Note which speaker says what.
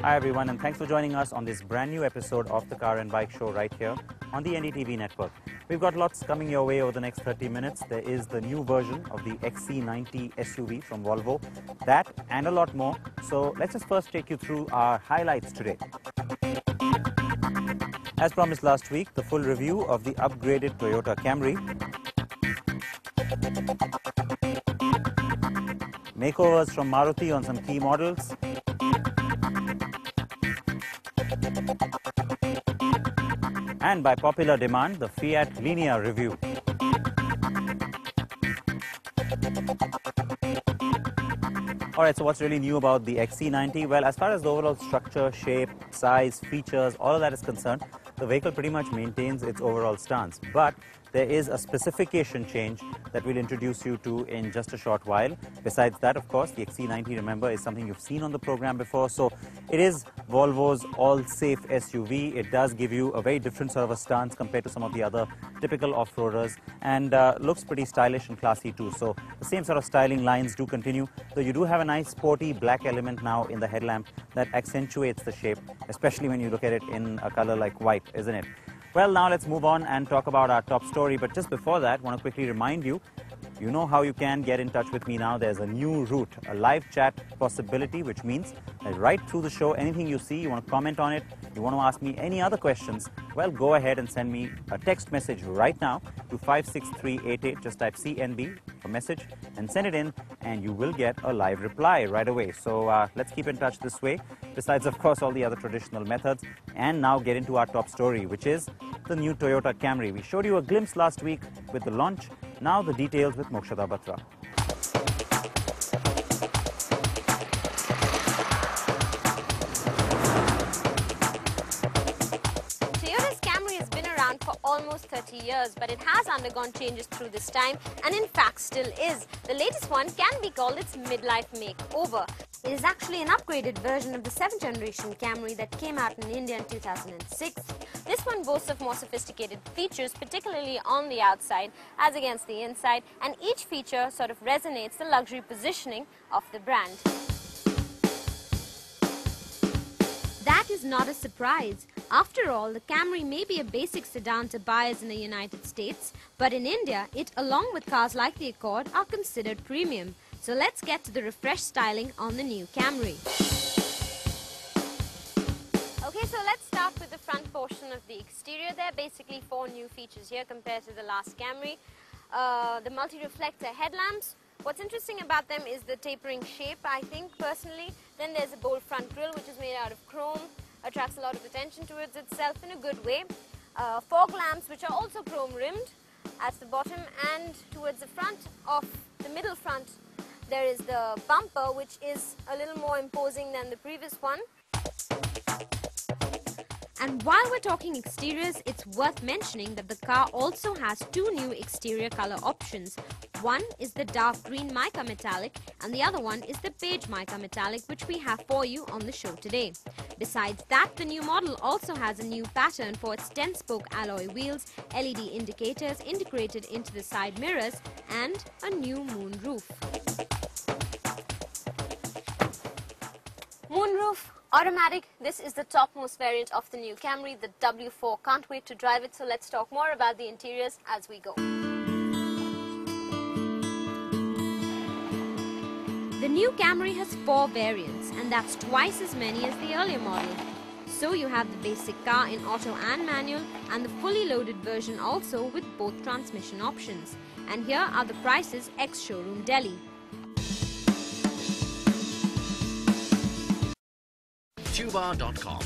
Speaker 1: Hi everyone, and thanks for joining us on this brand new episode of the Car and Bike Show right here on the NDTV network. We've got lots coming your way over the next 30 minutes. There is the new version of the XC90 SUV from Volvo, that and a lot more. So let's just first take you through our highlights today. As promised last week, the full review of the upgraded Toyota Camry, makeovers from Maruti on some key models, and by popular demand, the Fiat Linea review. Alright, so what's really new about the XC90? Well, as far as the overall structure, shape, size, features, all of that is concerned, the vehicle pretty much maintains its overall stance. But there is a specification change that we'll introduce you to in just a short while. Besides that, of course, the XC90, remember, is something you've seen on the program before. So it is Volvo's all-safe SUV. It does give you a very different sort of a stance compared to some of the other typical off-roaders, and looks pretty stylish and classy too. So the same sort of styling lines do continue, though you do have a nice sporty black element now in the headlamp that accentuates the shape, especially when you look at it in a color like white, isn't it? Well, now let's move on and talk about our top story. But just before that, I want to quickly remind you, you know how you can get in touch with me now. There's a new route, a live chat possibility, which means that right through the show, anything you see, you want to comment on it, you want to ask me any other questions, well, go ahead and send me a text message right now to 56388. Just type CNB, a message, and send it in, and you will get a live reply right away. So let's keep in touch this way, besides, of course, all the other traditional methods. And now get into our top story, which is the new Toyota Camry. We showed you a glimpse last week with the launch. Now the details with Mokshada Batra.
Speaker 2: Toyota's Camry has been around for almost 30 years, but it has undergone changes through this time, and in fact still is. The latest one can be called its midlife makeover. It is actually an upgraded version of the 7th generation Camry that came out in India in 2006. This one boasts of more sophisticated features, particularly on the outside as against the inside, and each feature sort of resonates the luxury positioning of the brand. That is not a surprise. After all, the Camry may be a basic sedan to buyers in the United States, but in India, it, along with cars like the Accord, are considered premium. So let's get to the refreshed styling on the new Camry. Okay, so let's start with the front portion of the exterior. There are basically 4 new features here compared to the last Camry. The multi-reflector headlamps. What's interesting about them is the tapering shape, I think, personally. Then there's a bold front grille, which is made out of chrome. Attracts a lot of attention towards itself in a good way. Fog lamps, which are also chrome rimmed at the bottom, and towards the front of the middle front, there is the bumper, which is a little more imposing than the previous one. And while we're talking exteriors, it's worth mentioning that the car also has 2 new exterior color options. One is the dark green mica metallic, and the other one is the beige mica metallic, which we have for you on the show today. Besides that, the new model also has a new pattern for its 10-spoke alloy wheels, LED indicators integrated into the side mirrors, and a new moon roof. Moonroof, automatic. This is the topmost variant of the new Camry, the W4. Can't wait to drive it, so let's talk more about the interiors as we go. The new Camry has 4 variants, and that's twice as many as the earlier model. So you have the basic car in auto and manual, and the fully loaded version also with both transmission options. And here are the prices ex-showroom Delhi.
Speaker 3: Tuba.com,